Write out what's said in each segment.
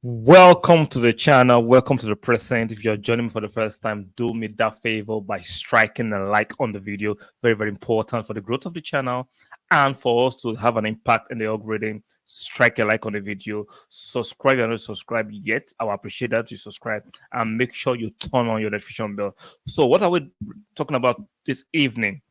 Welcome to the channel. Welcome to the present. If you're joining me for the first time, do me that favor by striking a like on the video. Very, very important for the growth of the channel and for us to have an impact in the algorithm. Strike a like on the video. Subscribe if you're not subscribed yet. I will appreciate that you subscribe and make sure you turn on your notification bell. So, what are we talking about this evening?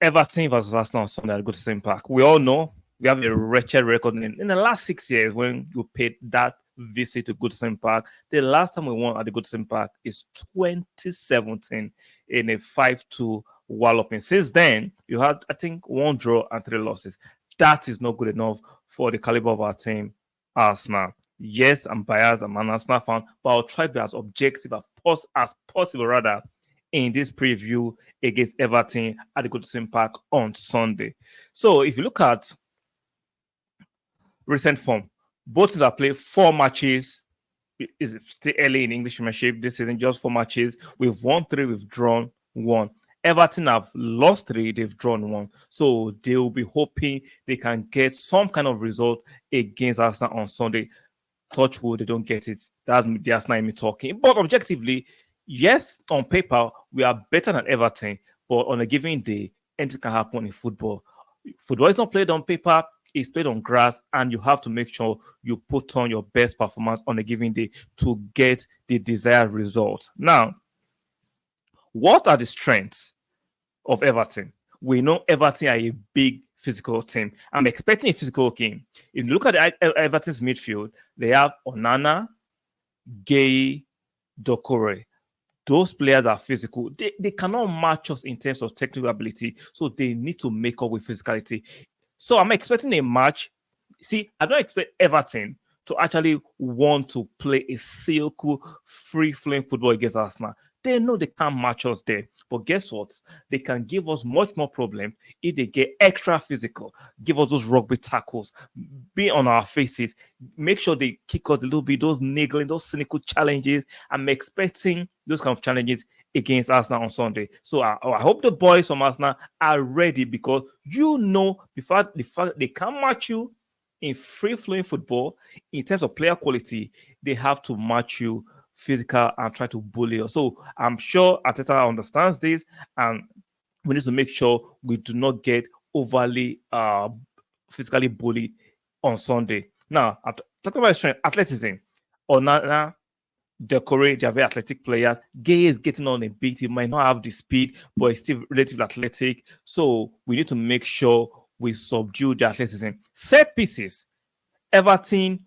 Everton versus Arsenal on Sunday at Goodison Park. We all know we have a wretched record in the last 6 years when you paid that visit to Goodison Park. The last time we won at the Goodison Park is 2017 in a 5-2 walloping. Since then, you had, I think, one draw and 3 losses. That is not good enough for the caliber of our team, Arsenal. Yes, I'm biased. I'm an Arsenal fan, but I'll try to be as objective as possible, rather, in this preview against Everton at the Goodison Park on Sunday. So if you look at recent form, both teams have played 4 matches. It's still early in English Premiership this season, just 4 matches. We've won 3, we've drawn 1. Everton have lost 3, they've drawn 1. So they will be hoping they can get some kind of result against Arsenal on Sunday. Touch wood, they don't get it. That's the Arsenal in me talking. But objectively, yes, on paper, we are better than Everton, but on a given day, anything can happen in football. Football is not played on paper, it's played on grass, and you have to make sure you put on your best performance on a given day to get the desired result. Now, what are the strengths of Everton? We know Everton are a big physical team. I'm expecting a physical game. If you look at Everton's midfield, they have Onana, Gay, Dokore. Those players are physical. They cannot match us in terms of technical ability, so they need to make up with physicality. So I'm expecting a match. See, I don't expect Everton to actually want to play a silky, free-flowing football against Arsenal. They know they can't match us there. But guess what? They can give us much more problem if they get extra physical, give us those rugby tackles, be on our faces, make sure they kick us a little bit, those niggling, those cynical challenges. I'm expecting those kind of challenges against Arsenal on Sunday. So I hope the boys from Arsenal are ready, because before the fact they can't match you in free-flowing football in terms of player quality, they have to match you physical and try to bully us. So I'm sure Arteta understands this, and we need to make sure we do not get overly physically bullied on Sunday. Now, I'm talking about strength, athleticism. Onana, Decore, they are very athletic players. Gay is getting on a bit. He might not have the speed, but he's still relatively athletic. So we need to make sure we subdue the athleticism. Set pieces. Everton.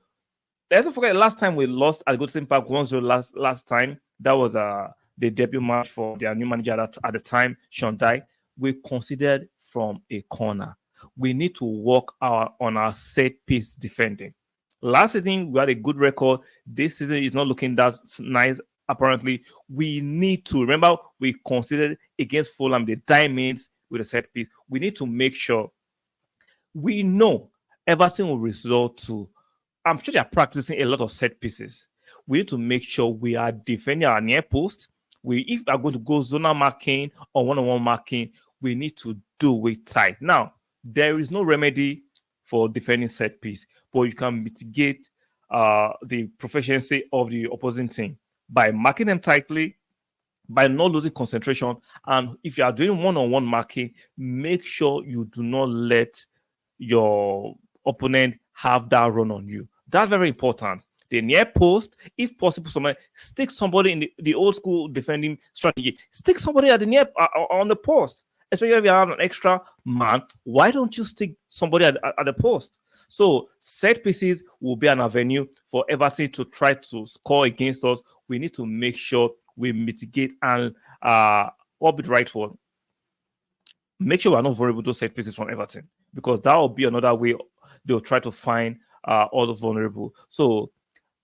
Let's not forget, last time we lost at Goodison Park 1-0 last time. That was the debut match for their new manager at the time, Sean Dye. We considered from a corner. We need to work on our set piece defending. Last season, we had a good record. This season is not looking that nice, apparently. We need to, remember, we considered against Fulham the diamonds with a set piece. We need to make sure we know Everton will resort to, I'm sure they're practicing a lot of set pieces. We need to make sure we are defending our near post. If we are going to go zonal marking or one-on-one marking, we need to do it tight. Now, there is no remedy for defending set piece, but you can mitigate the proficiency of the opposing team by marking them tightly, by not losing concentration. And if you are doing one-on-one marking, make sure you do not let your opponent have that run on you. That's very important. The near post, if possible, stick somebody in the old school defending strategy. Stick somebody at the near on the post, especially if you have an extra man. Why don't you stick somebody at the post? So set pieces will be an avenue for Everton to try to score against us. We need to make sure we mitigate and orbit right for. Make sure we're not vulnerable to set pieces from Everton, because that will be another way they'll try to find all the vulnerable. So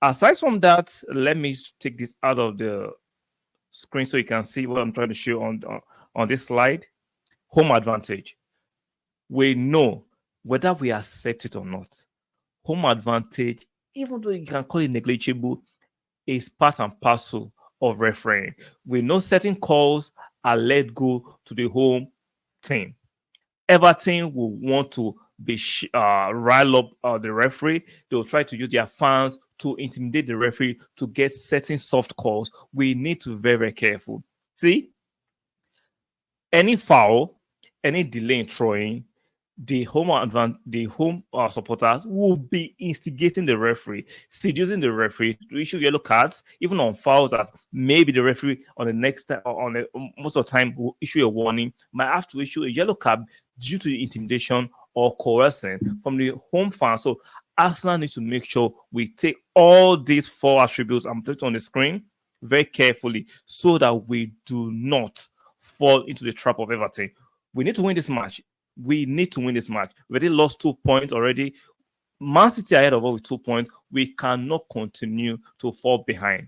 aside from that, let me take this out of the screen so you can see what I'm trying to show on this slide. Home advantage. We know whether we accept it or not. Home advantage, even though you can call it negligible, is part and parcel of refereeing. We know certain calls are let go to the home team. Everton will want to rile up the referee. They'll try to use their fans to intimidate the referee to get certain soft calls. We need to be very, very careful. See, any foul, any delay in throwing, the home supporters will be instigating the referee, seducing the referee to issue yellow cards, even on fouls that maybe the referee on the next time, most of the time, will issue a warning, might have to issue a yellow card due to the intimidation or coercing from the home fans. So Arsenal needs to make sure we take all these four attributes and put it on the screen very carefully so that we do not fall into the trap of Everton. We need to win this match. We need to win this match. We already lost 2 points already. Man City ahead of us with 2 points. We cannot continue to fall behind,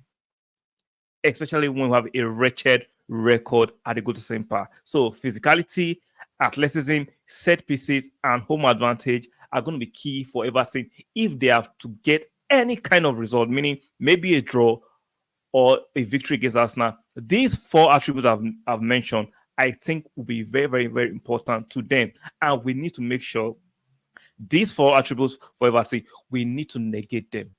especially when we have a wretched record at the Goodison Park. So physicality, athleticism, set pieces, and home advantage are going to be key for Everton if they have to get any kind of result, meaning maybe a draw or a victory against Arsenal. These four attributes I've mentioned, I think, will be very, very, very important to them. And we need to make sure these four attributes for Everton, we need to negate them.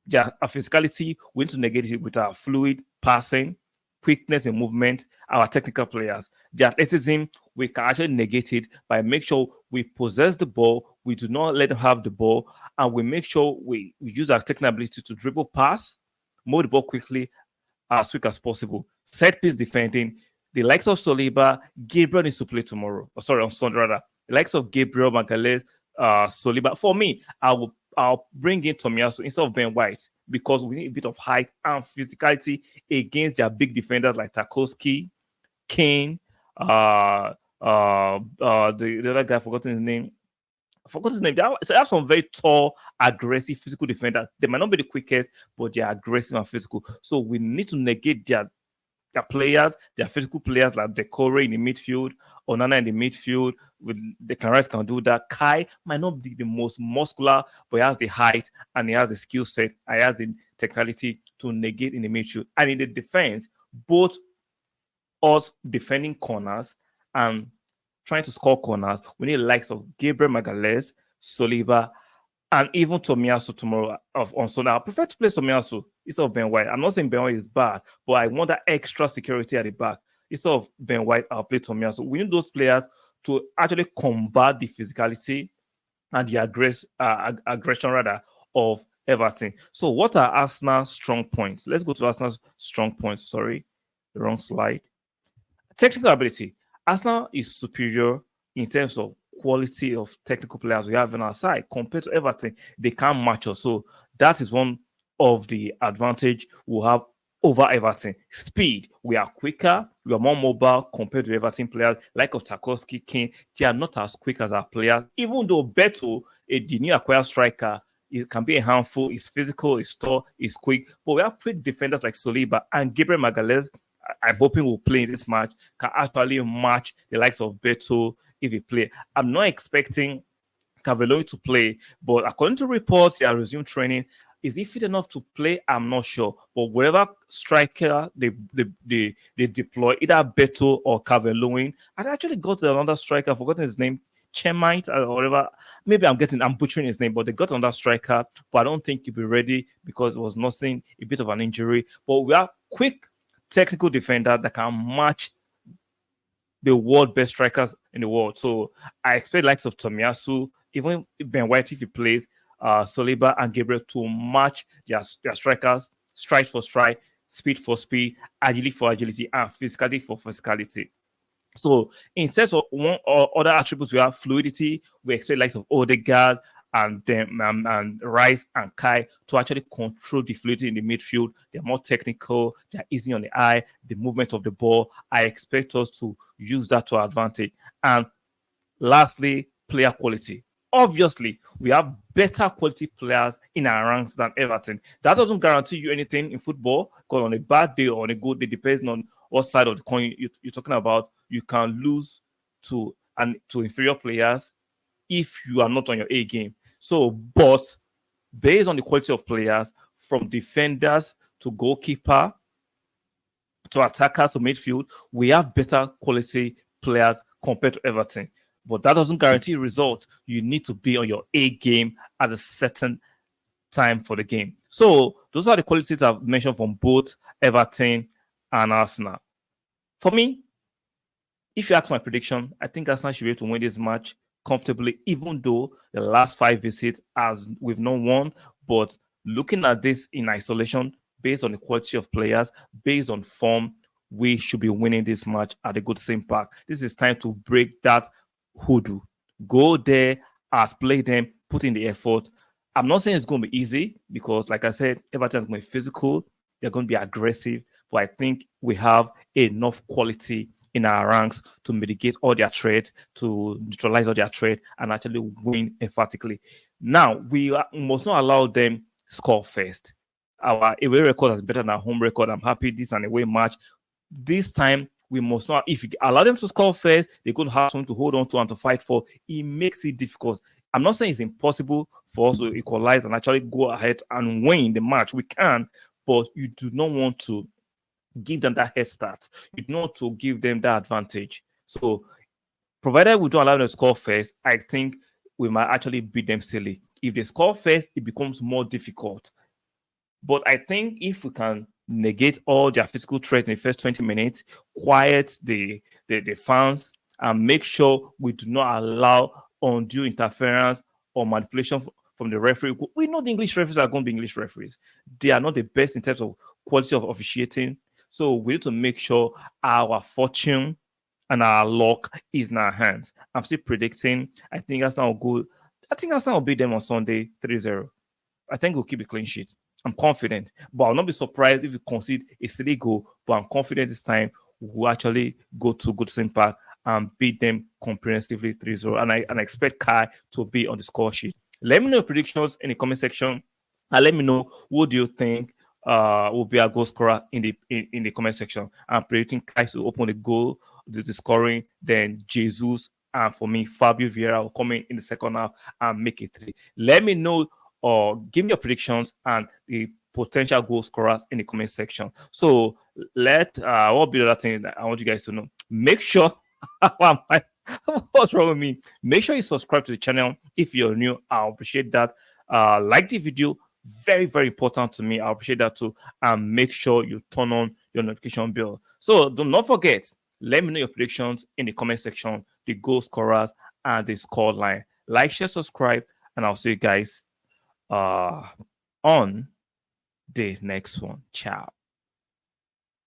Yeah, our physicality, we need to negate it with our fluid passing, quickness in movement, our technical players. The athleticism, we can actually negate it by make sure we possess the ball, we do not let them have the ball, and we make sure we use our technical ability to dribble pass, move the ball quickly, as quick as possible. Set piece defending, the likes of Saliba, Gabriel needs to play tomorrow. On Sunday rather. The likes of Gabriel, Magalhaes, Saliba. For me, I'll bring in Tomiyasu instead of Ben White because we need a bit of height and physicality against their big defenders like Tarkowski, Kane, the other guy, forgotten his name. They have some very tall, aggressive, physical defenders. They might not be the quickest, but they are aggressive and physical. So we need to negate their players, their physical players like Decore in the midfield, Onana in the midfield. With Declan Rice can do that. Kai might not be the most muscular, but he has the height and he has the skill set. He has the technicality to negate in the midfield. And in the defense, both us defending corners and trying to score corners, we need the likes of Gabriel Magalhaes, Saliba, and even Tomiyasu tomorrow on Sunday. I prefer to play Tomiyasu instead of Ben White. I'm not saying Ben White is bad, but I want that extra security at the back. Instead of Ben White, I'll play Tomiyasu. We need those players to actually combat the physicality and the aggression rather of Everton. So what are Arsenal's strong points? Let's go to Arsenal's strong points. Sorry, the wrong slide. Technical ability. Arsenal is superior in terms of quality of technical players we have on our side compared to Everton. They can't match us. So that is one of the advantage we'll have over Everton. Speed. We are quicker. We are more mobile compared to Everton players like of Tarkowski, Kane. They are not as quick as our players. Even though Beto, the new acquired striker, it can be a handful. He's physical, he's tall, he's quick. But we have quick defenders like Saliba and Gabriel Magalhaes. I'm hoping will play in this match, can actually match the likes of Beto if he play. I'm not expecting Cavalloni to play, but according to reports, he has resumed training. Is he fit enough to play? I'm not sure. But whatever striker they deploy, either Beto or Cavalloni, I actually got another striker, I've forgotten his name, Chemite or whatever. Maybe I'm butchering his name, but they got another striker, but I don't think he'll be ready because it was nothing, a bit of an injury. But we are quick technical defender that can match the world best strikers in the world. So I expect likes of Tomiyasu, even Ben White if he plays, Saliba and Gabriel to match their strikers, stride for stride, speed for speed, agility for agility, and physicality for physicality. So in terms of one or other attributes, we have fluidity. We expect likes of Odegaard and Rice and Kai to actually control the fluidity in the midfield. They're more technical. They're easy on the eye. The movement of the ball. I expect us to use that to our advantage. And lastly, player quality. Obviously, we have better quality players in our ranks than Everton. That doesn't guarantee you anything in football, because on a bad day or on a good day, depending on what side of the coin you're talking about, you can lose to inferior players if you are not on your A game. So, but based on the quality of players, from defenders to goalkeeper to attackers to midfield, we have better quality players compared to Everton. but that doesn't guarantee result. You need to be on your A game at a certain time for the game. So those are the qualities I've mentioned from both Everton and Arsenal. For me, if you ask my prediction, I think Arsenal should be able to win this match comfortably, even though the last 5 visits as we've not won. But looking at this in isolation, based on the quality of players, based on form, we should be winning this match at the Goodison Park. This is time to break that hoodoo. Go there, play them, put in the effort. I'm not saying it's going to be easy because, like I said, Everton is going to be physical. They're going to be aggressive. But I think we have enough quality in our ranks to mitigate all their threats, to neutralize all their threats, and actually win emphatically. Now, we must not allow them score first. Our away record is better than our home record. I'm happy this is an away match. This time, we must not, if you allow them to score first, they're going to have something to hold on to and to fight for. It makes it difficult. I'm not saying it's impossible for us to equalize and actually go ahead and win the match. We can, but you do not want to give them that head start. You do not want to give them that advantage. So, provided we don't allow them to score first, I think we might actually beat them silly. If they score first, it becomes more difficult. But I think if we can negate all their physical threat in the first 20 minutes, quiet the fans, and make sure we do not allow undue interference or manipulation from the referee. We know the English referees are going to be English referees. They are not the best in terms of quality of officiating. So we need to make sure our fortune and our luck is in our hands. I'm still predicting. I think Arsenal will go. I think Arsenal will beat them on Sunday 3-0. I think we'll keep a clean sheet. I'm confident, but I'll not be surprised if we concede a silly goal. But I'm confident this time we'll actually go to Goodison Park and beat them comprehensively 3-0. And I expect Kai to be on the score sheet. Let me know your predictions in the comment section, and let me know who do you think will be our goal scorer in the comment section. I'm predicting Kai to open the goal, the scoring, then Jesus, and for me, Fabio Vieira will come in the second half and make it 3. Let me know or give me your predictions and the potential goal scorers in the comment section. So what will be the other thing that I want you guys to know? Make sure what's wrong with me? Make sure you subscribe to the channel if you're new. I'll appreciate that. Like the video, very, very important to me. I appreciate that too. And make sure you turn on your notification bell. So do not forget, let me know your predictions in the comment section, the goal scorers and the score line. Like, share, subscribe, and I'll see you guys on the next one. Ciao.